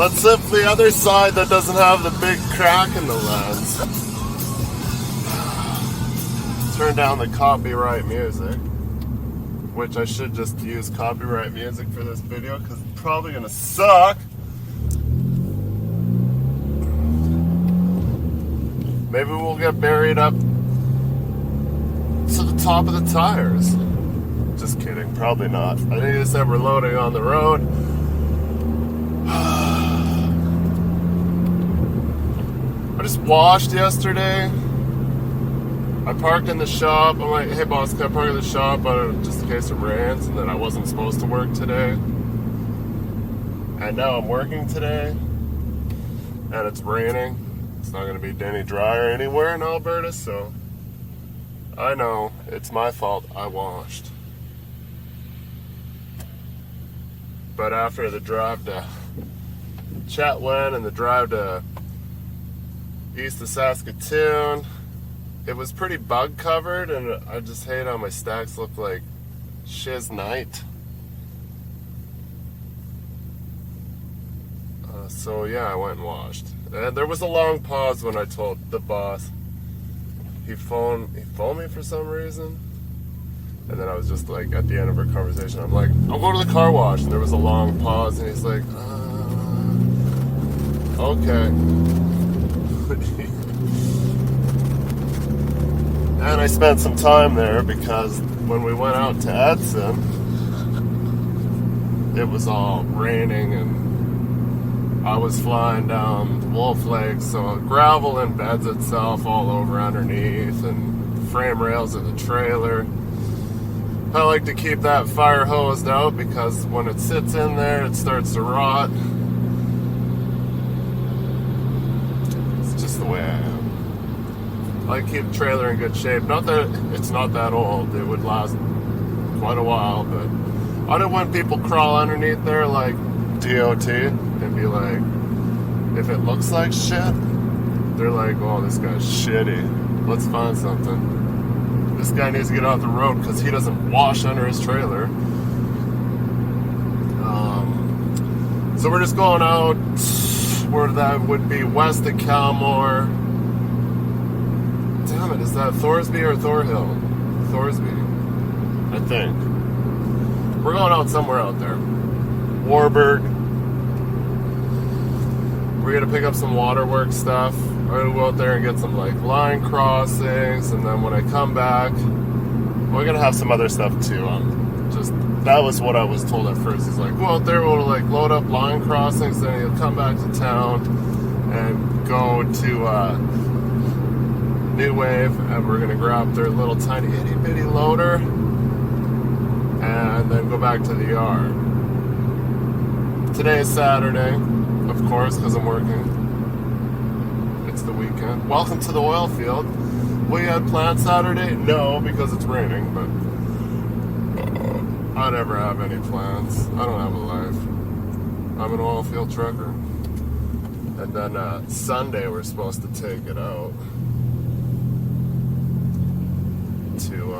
Let's zip the other side that doesn't have the big crack in the lens. Turn down the copyright music, which I should just use copyright music for this video because it's probably gonna suck. Maybe we'll get buried up to the top of the tires. Just kidding, probably not. I think they said we're loading on the road. I just washed yesterday. I parked in the shop. I'm like, hey boss, can I park in the shop just in case it rains? And then I wasn't supposed to work today. And now I'm working today. And it's raining. It's not going to be any drier anywhere in Alberta, so I know it's my fault I washed. But after the drive to Chetwynd and the drive to east of Saskatoon, it was pretty bug covered, and I just hate how my stacks look like shiz night. So yeah, I went and washed. And there was a long pause when I told the boss. He phoned me for some reason. And then I was just like, at the end of our conversation, I'm like, I'll go to the car wash. And there was a long pause, and he's like, okay. And I spent some time there because when we went out to Edson, it was all raining and I was flying down Wolf Lake, so gravel embeds itself all over underneath and frame rails of the trailer. I like to keep that fire hosed out because when it sits in there, it starts to rot. It's just the way I am. I like to keep the trailer in good shape. Not that it's not that old. It would last quite a while, but I don't want people crawl underneath there like DOT and be like, if it looks like shit, they're like, oh, this guy's shitty. Let's find something. This guy needs to get off the road because he doesn't wash under his trailer. So we're just going out where that would be west of Calmore. Damn it, is that Thorsby or Thorhill? Thorsby, I think. We're going out somewhere out there. Warburg. We're gonna pick up some waterworks stuff. I'm gonna go out there and get some like line crossings, and then when I come back, we're gonna have some other stuff too. That was what I was told at first. He's like, go out there, we'll like load up line crossings, then you'll come back to town and go to New Wave, and we're gonna grab their little tiny itty bitty loader, and then go back to the yard. Today is Saturday. Of course, because I'm working. It's the weekend. Welcome to the Oilfield. We had planned Saturday? No, because it's raining, but I never have any plans. I don't have a life. I'm an oilfield trucker. And then Sunday we're supposed to take it out to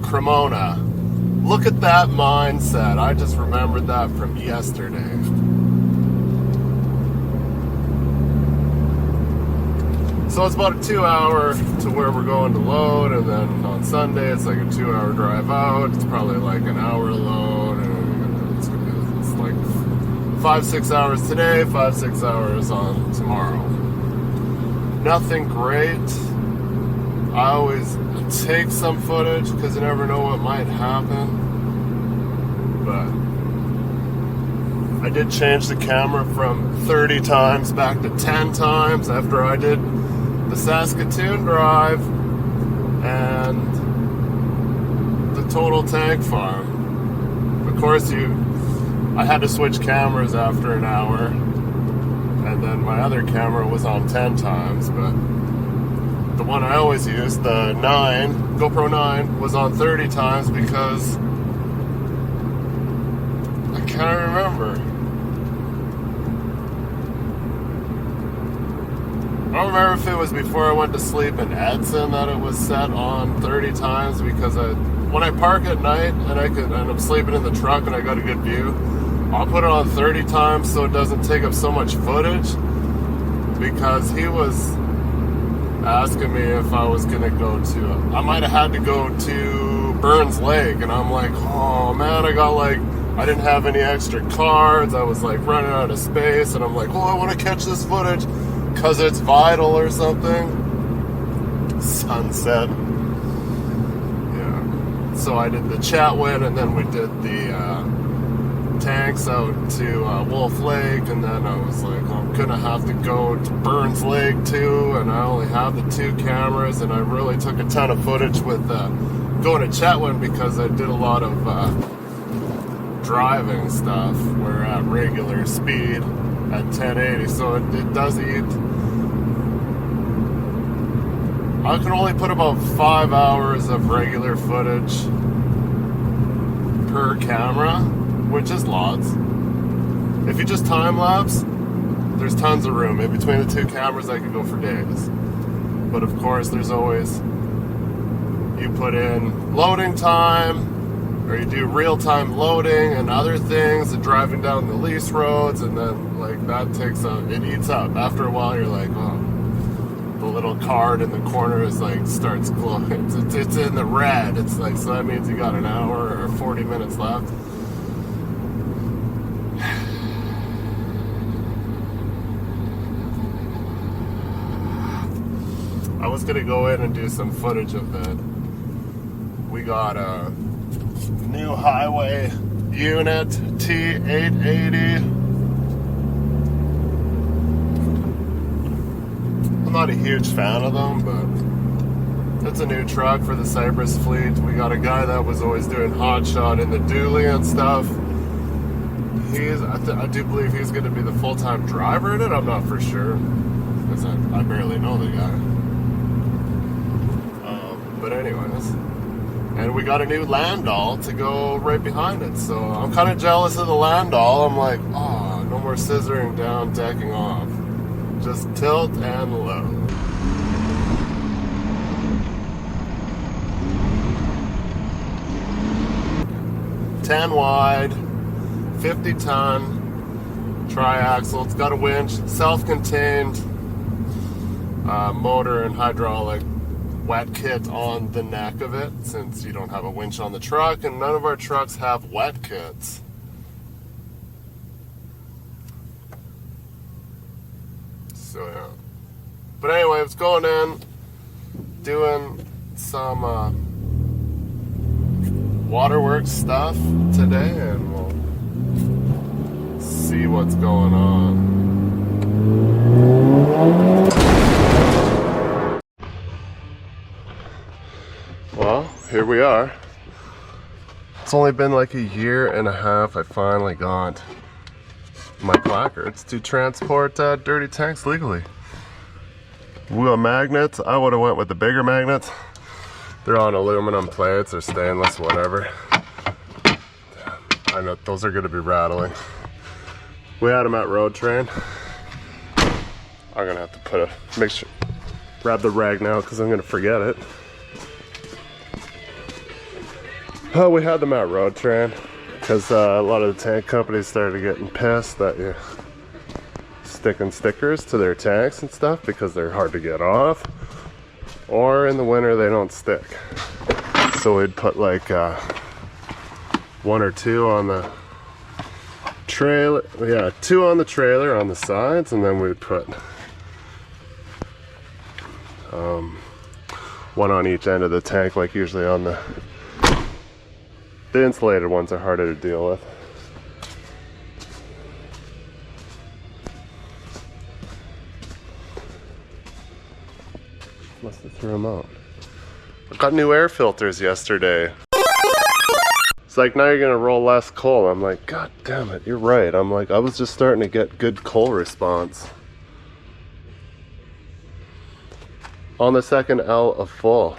Cremona. Look at that mindset. I just remembered that from yesterday. So it's about a 2 hour to where we're going to load, and then on Sunday it's like a 2 hour drive out. It's probably like an hour load, and it's like 5-6 hours today, 5-6 hours on tomorrow. Nothing great. I always take some footage because you never know what might happen. But I did change the camera from 30 times back to 10 times after I did the Saskatoon drive and the total tank farm. Of course, I had to switch cameras after an hour, and then my other camera was on 10 times, but the one I always use, the GoPro 9, was on 30 times because I can't remember. don't remember if it was before I went to sleep in Edson that it was set on 30 times, because when I park at night and I'm sleeping in the truck and I got a good view, I'll put it on 30 times so it doesn't take up so much footage, because he was asking me if I was gonna go to, I might have had to go to Burns Lake, and I'm like, oh man, I didn't have any extra cards, I was like running out of space, and I'm like, oh, I want to catch this footage because it's vital or something. Sunset. Yeah. So I did the Chatwin, and then we did the tanks out to Wolf Lake, and then I was like, oh, I'm gonna have to go to Burns Lake too, and I only have the 2 cameras, and I really took a ton of footage with going to Chatwin, because I did a lot of driving stuff. We're at regular speed at 1080, so it does eat. I can only put about 5 hours of regular footage per camera, which is lots. If you just time lapse, there's tons of room. In between the 2 cameras, I could go for days. But of course, there's always, you put in loading time, or you do real-time loading and other things, and driving down the lease roads, and then like that takes up, it eats up. After a while, you're like, oh, the little card in the corner is like starts glowing. It's in the red. It's like, so that means you got an hour or 40 minutes left. I was gonna go in and do some footage of it. We got a new highway unit, T880. I'm not a huge fan of them, but it's a new truck for the Cypress fleet. We got a guy that was always doing hotshot in the dually and stuff. I do believe he's going to be the full-time driver in it. I'm not for sure, because I barely know the guy. But anyways, and we got a new Landoll to go right behind it. So I'm kind of jealous of the Landoll. I'm like, oh, no more scissoring down, decking off. Just tilt and load. Ten wide, 50 ton triaxle. It's got a winch, self-contained motor and hydraulic wet kit on the neck of it, since you don't have a winch on the truck, and none of our trucks have wet kits. So yeah. But anyway, it's going in, doing some waterworks stuff today, and we'll see what's going on. Well, here we are. It's only been like a year and a half. I finally got my placards to transport dirty tanks legally. We got magnets. I would have went with the bigger magnets. They're on aluminum plates or stainless, whatever. I know those are going to be rattling. We had them at Road Train. I'm going to have to make sure, grab the rag now because I'm going to forget it. Oh, we had them at Road Train because a lot of the tank companies started getting pissed that you're sticking stickers to their tanks and stuff because they're hard to get off, or in the winter they don't stick. So we'd put like 1 or 2 on the trailer, yeah, 2 on the trailer on the sides, and then we'd put 1 on each end of the tank, like usually on the insulated ones are harder to deal with. Must have threw them out. I got new air filters yesterday. It's like, now you're gonna roll less coal. I'm like, God damn it, you're right. I'm like, I was just starting to get good coal response. On the second L of full.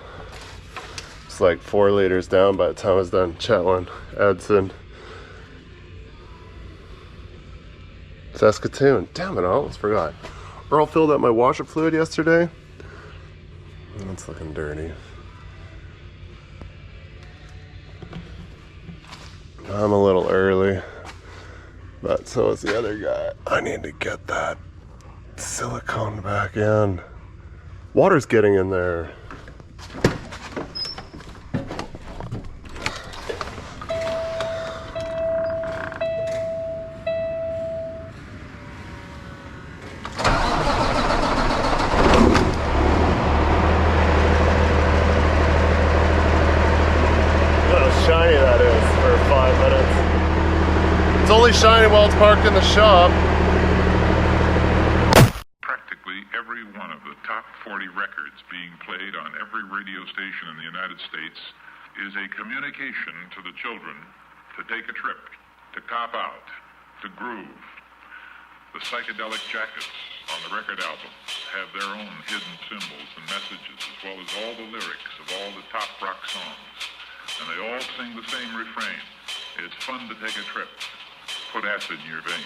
It's like 4 liters down by the time I was done Chetwynd, Edson, Saskatoon. Damn it, I almost forgot. Oilfield at my washer fluid yesterday. It's looking dirty. I'm a little early, but so is the other guy. I need to get that silicone back in. Water's getting in there. Shiny that is for 5 minutes. It's only shiny while it's parked in the shop. Practically every one of the top 40 records being played on every radio station in the United States is a communication to the children to take a trip, to cop out, to groove. The psychedelic jackets on the record album have their own hidden symbols and messages, as well as all the lyrics of all the top rock songs. And they all sing the same refrain. It's fun to take a trip. Put acid in your veins.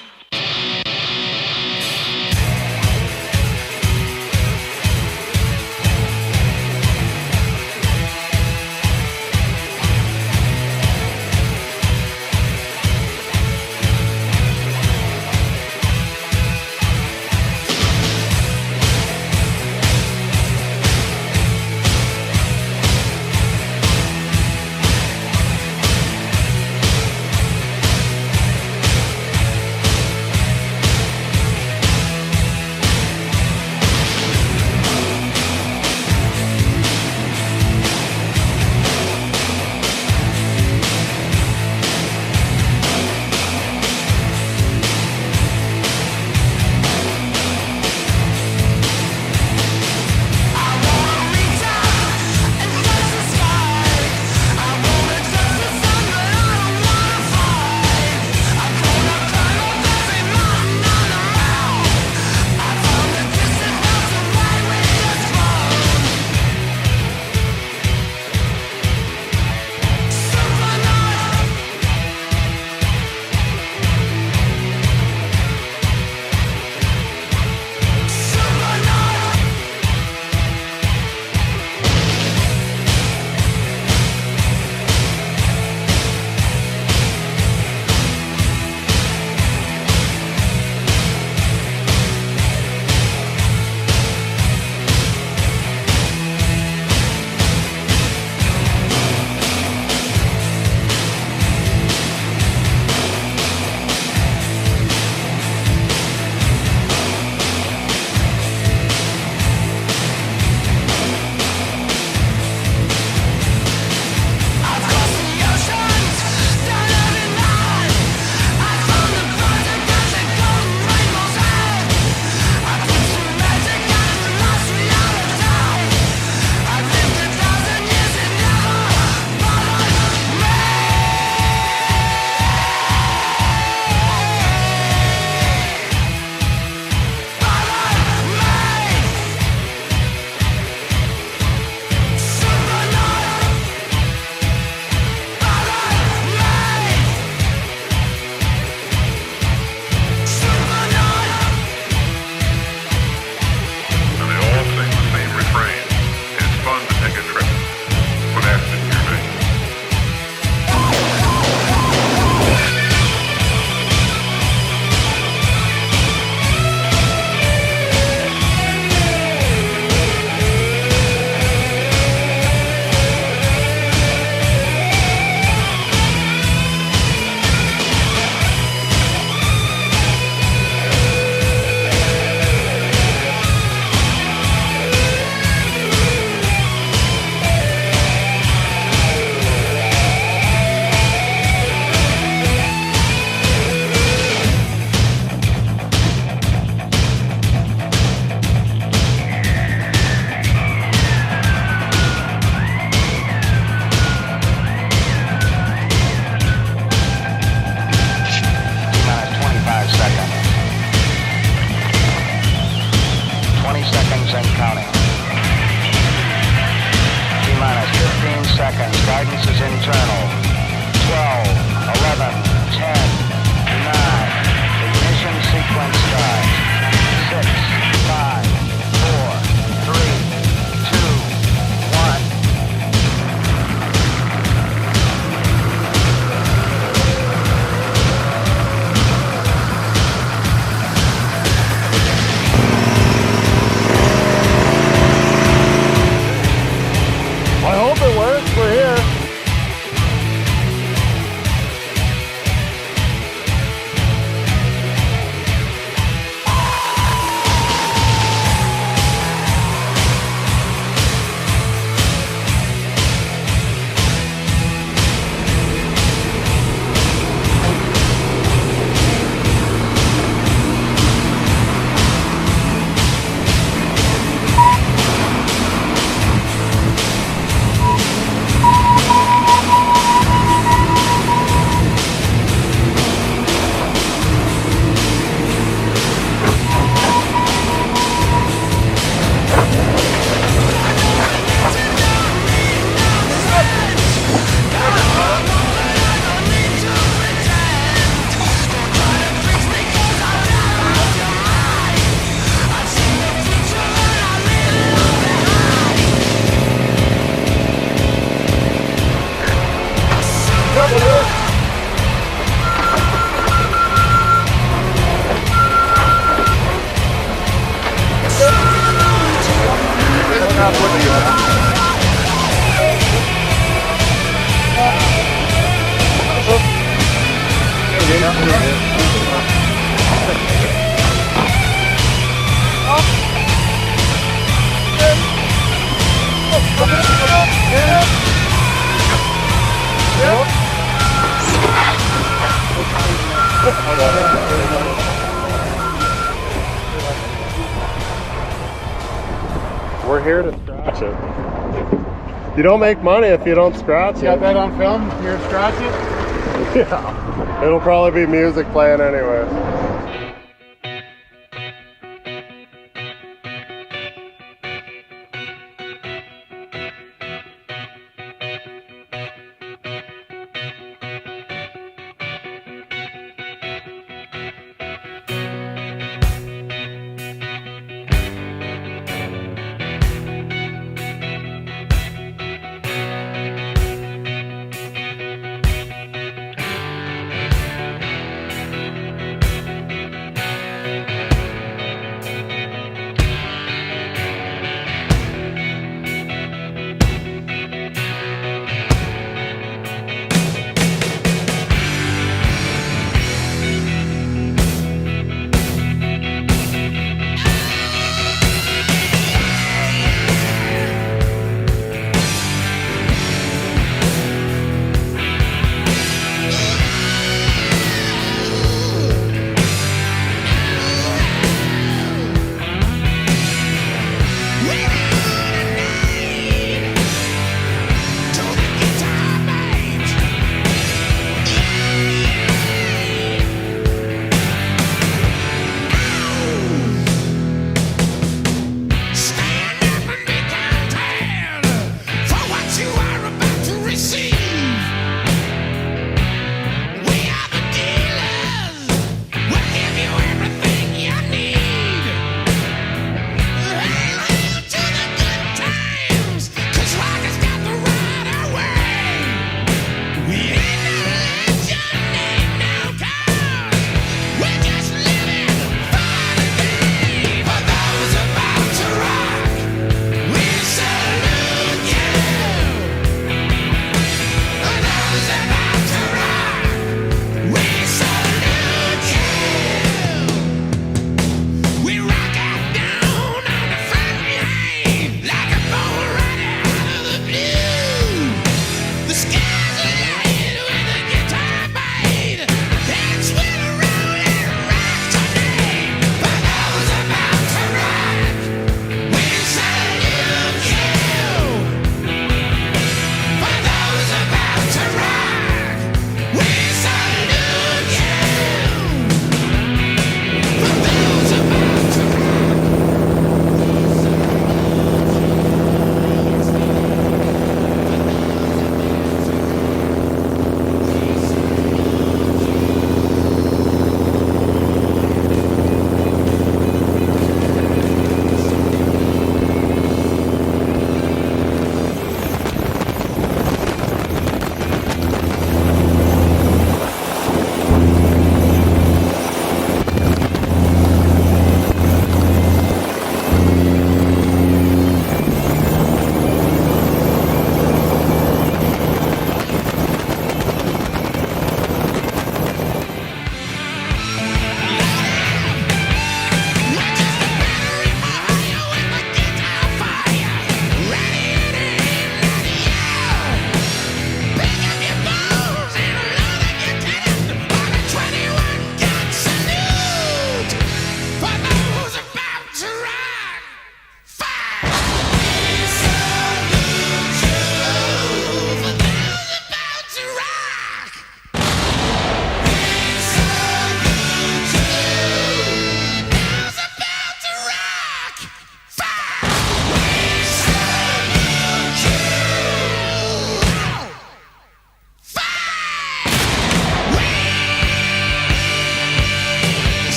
We're here to scratch it. You don't make money if you don't scratch it. You got that on film? Here to scratch it? Yeah. It'll probably be music playing anyway.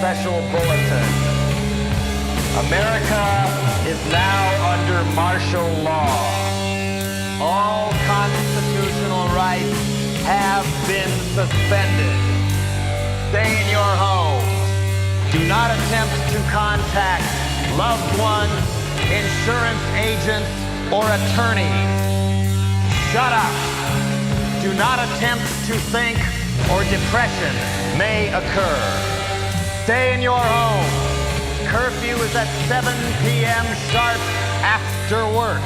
special bulletin. America is now under martial law. All constitutional rights have been suspended. Stay in your homes. Do not attempt to contact loved ones, insurance agents, or attorneys. Shut up. Do not attempt to think or depression may occur. Stay in your home. Curfew is at 7 p.m. sharp after work.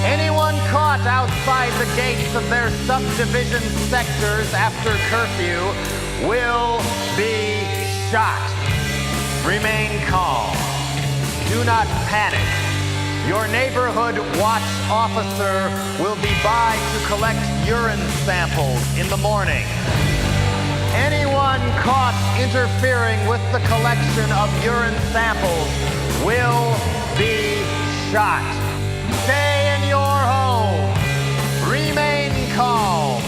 Anyone caught outside the gates of their subdivision sectors after curfew will be shot. Remain calm. Do not panic. Your neighborhood watch officer will be by to collect urine samples in the morning. Anyone caught interfering with the collection of urine samples will be shot. Stay in your home. Remain calm.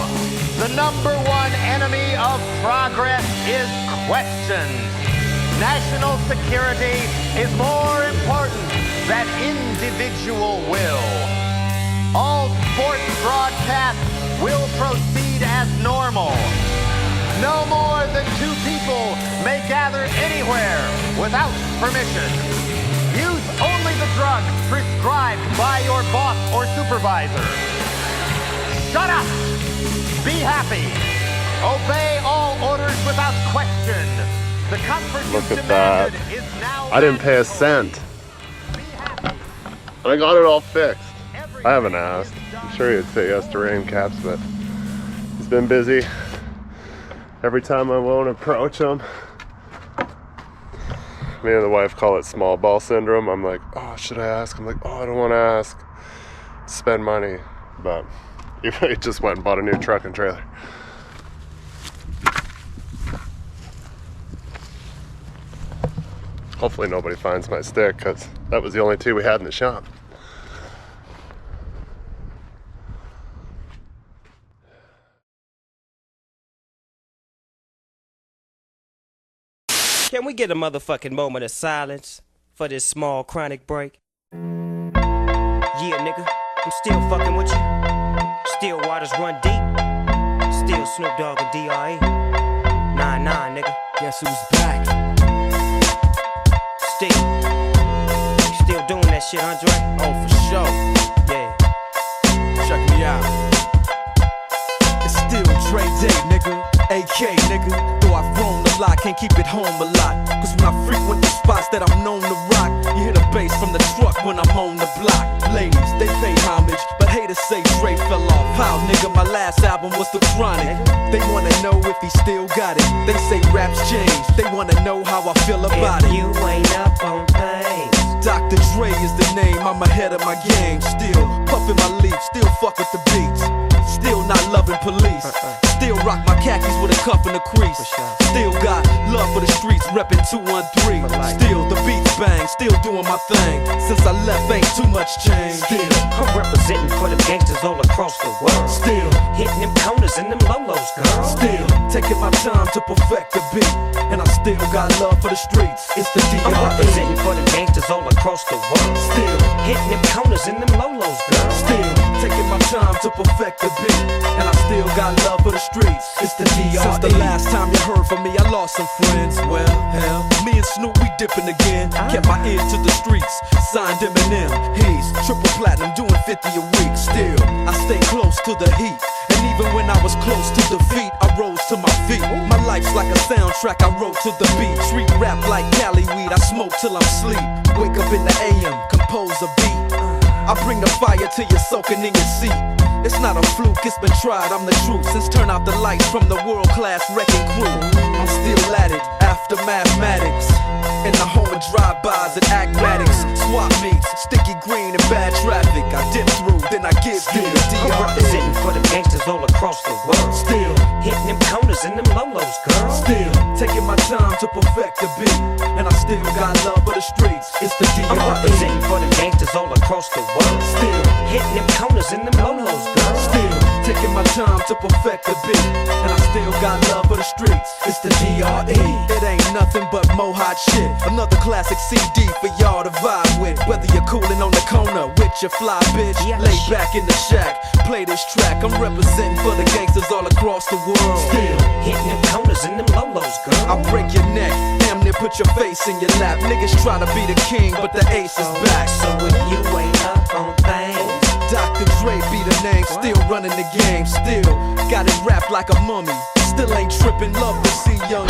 The number one enemy of progress is questions. National security is more important than individual will. All sports broadcasts will proceed as normal. No more than 2 people may gather anywhere without permission. Use only the drugs prescribed by your boss or supervisor. Shut up! Be happy. Obey all orders without question. The comfort Look you at that. demanded is now I didn't pay a cent. I got it all fixed. I haven't asked. I'm sure he'd say yes to rain caps, but he's been busy. Every time I won't approach him, me and the wife call it small ball syndrome. I'm like, oh, should I ask? I'm like, oh, I don't want to ask. Spend money. But he just went and bought a new truck and trailer. Hopefully nobody finds my stick, because that was the only 2 we had in the shop. Can we get a motherfucking moment of silence for this small chronic break? Yeah, nigga, I'm still fucking with you. Still waters run deep. Still Snoop Dogg and D.R.E. 9-9, nigga. Guess who's back? Still doing that shit, Andre? Oh, for sure. Yeah. Check me out. It's still Dre Day, nigga. AK, nigga. Though I've grown a lot, can't keep it home a lot. Cause when I frequent the spots that I'm known to rock, you hear the bass from the truck when I'm on the block. Ladies, they pay homage, but haters say Dre fell off. How, nigga, my last album was The Chronic. They wanna know if he still got it. They say raps change, they wanna know how I feel about it. You ain't up on things. Dr. Dre is the name, I'm ahead of my game. Still puffin' my leaf, still fuck with the beats. Still not loving police. Still rock my khakis with a cuff and a crease. Still got love for the streets, reppin' 213. Still the beats bang, still doing my thing. Since I left, ain't too much change. Still I'm representing for them gangsters all across the world. Still hitting them corners and them lolos, girl. Still taking my time to perfect the beat. And I still got love for the streets. It's the I'm D.R.E. representing for them gangsters all across the world. Still hitting them corners and them lolos, girl. Still taking my time to perfect the beat. And I still got love for the streets. It's the D.R.E. Since the last time you heard from me, I lost some friends. Well, hell, me and Snoop, we dipping again. Kept my ear to the streets. Signed Eminem. He's triple platinum, doing 50 a week. Still, I stay close to the heat. And even when I was close to defeat, I rose to my feet. My life's like a soundtrack I wrote to the beat. Street rap like Cali weed, I smoke till I'm sleep. Wake up in the AM, compose a beat. I bring the fire till you're soaking in your seat. It's not a fluke, it's been tried, I'm the truth. Since turn out the lights from the world-class wrecking crew, I'm still at it, after mathematics. In the home of drive-bys and acmatics. Swap meets, sticky green and bad traffic. I dip through, then I give you the I'm D.R.E. representing for them gangsters all across the world. Still hitting them corners and them lolos, girl. Still taking my time to perfect the beat. And I still got love for the streets. It's the I'm D.R.E. representing for them gangsters all across the world. Still hitting them corners and them lolos, girl. Still taking my time to perfect the beat, and I still got love for the streets. It's the DRE. It ain't nothing but mo hot shit. Another classic CD for y'all to vibe with. Whether you're cooling on the corner with your fly bitch, lay back in the shack, play this track. I'm representing for the gangsters all across the world. Still Hitting them corners and them lolos, girl. I'll break your neck, damn near put your face in your lap. Niggas try to be the king, but the ace is back. So if you ain't up on things, Dr. Dre be the name, still running the game, still got it wrapped like a mummy. Still ain't tripping, love to see young.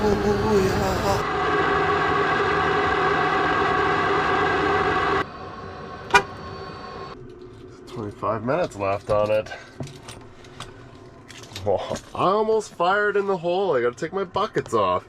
Hallelujah. 25 minutes left on it. Oh, I almost fired in the hole. I gotta take my buckets off.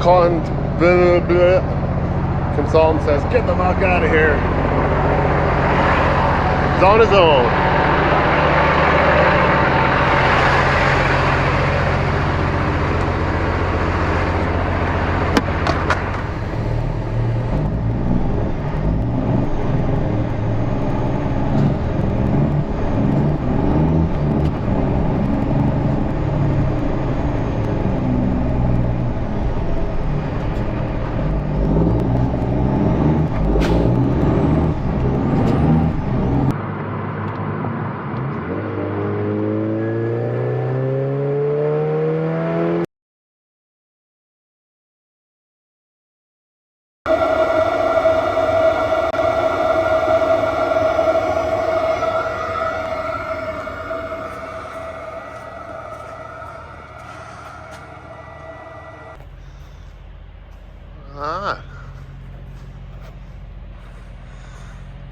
consultant says, get the fuck out of here. He's on his own.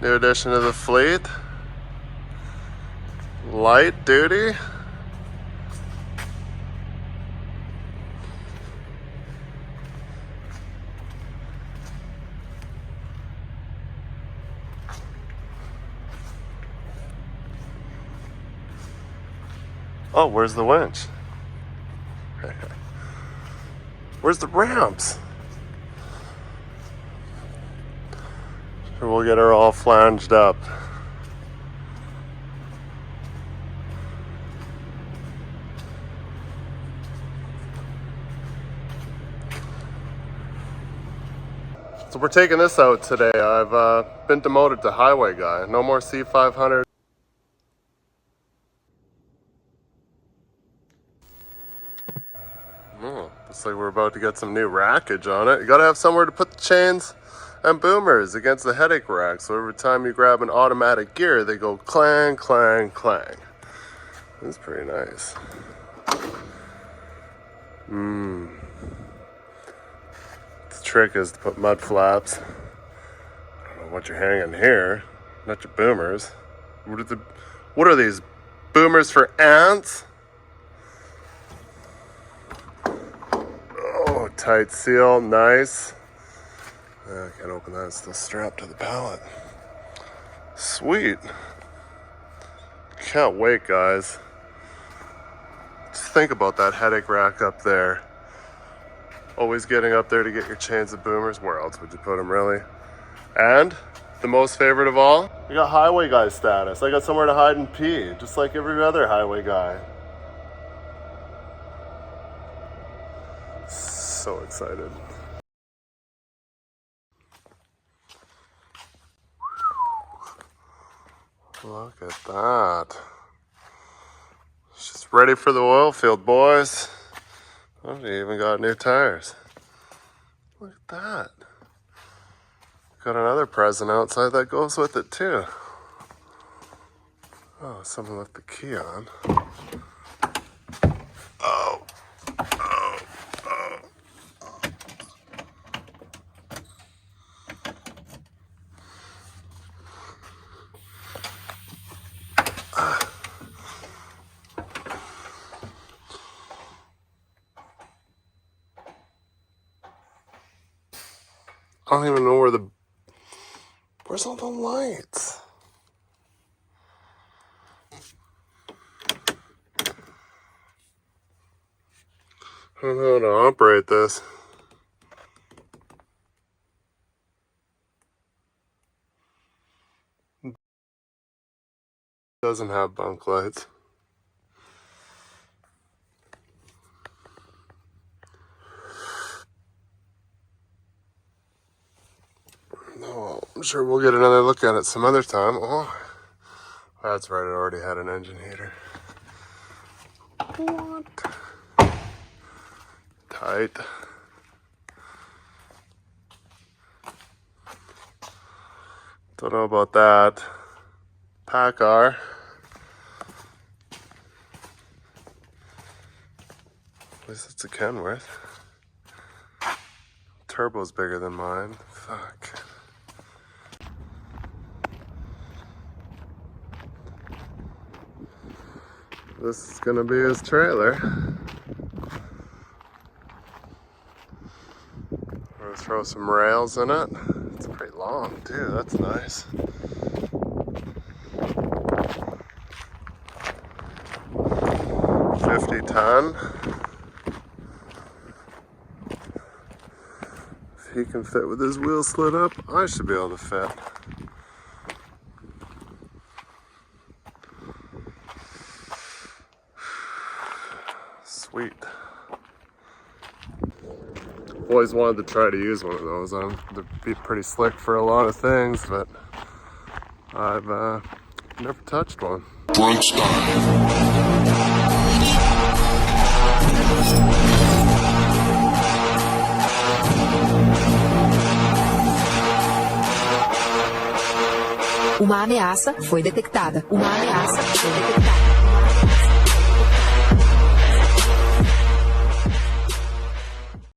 New addition to the fleet. Light duty. Oh, where's the winch? Where's the ramps? We'll get her all flanged up. So we're taking this out today. I've been demoted to highway guy. No more C500. Oh, looks like we're about to get some new rackage on it. You gotta have somewhere to put the chains and boomers against the headache rack, so every time you grab an automatic gear, they go clang, clang, clang. That's pretty nice. The trick is to put mud flaps. I don't know what you're hanging here, not your boomers. What are these, boomers for ants? Oh, tight seal, nice. I can't open that, it's still strapped to the pallet. Sweet. Can't wait, guys. Just think about that headache rack up there. Always getting up there to get your chains of boomers. Where else would you put them, really? And the most favorite of all, you got highway guy status. I got somewhere to hide and pee, just like every other highway guy. So excited. Look at that. She's ready for the oil field, boys. Oh, they even got new tires. Look at that. Got another present outside that goes with it too. Oh, someone left the key on. Oh. Oh. Oh. I don't even know where's all the lights? I don't know how to operate this. Doesn't have bunk lights. No, I'm sure we'll get another look at it some other time. Oh, that's right, it already had an engine heater. What? Tight. Don't know about that. Packard. At least it's a Kenworth. Turbo's bigger than mine. Fuck. This is gonna be his trailer. Throw some rails in it. It's pretty long too, that's nice. $50 If he can fit with his wheel slid up, I should be able to fit. Sweet. Always wanted to try to use one of those. They'd be pretty slick for a lot of things, but I've never touched one. Brunch Uma ameaça foi detectada. Uma ameaça foi detectada.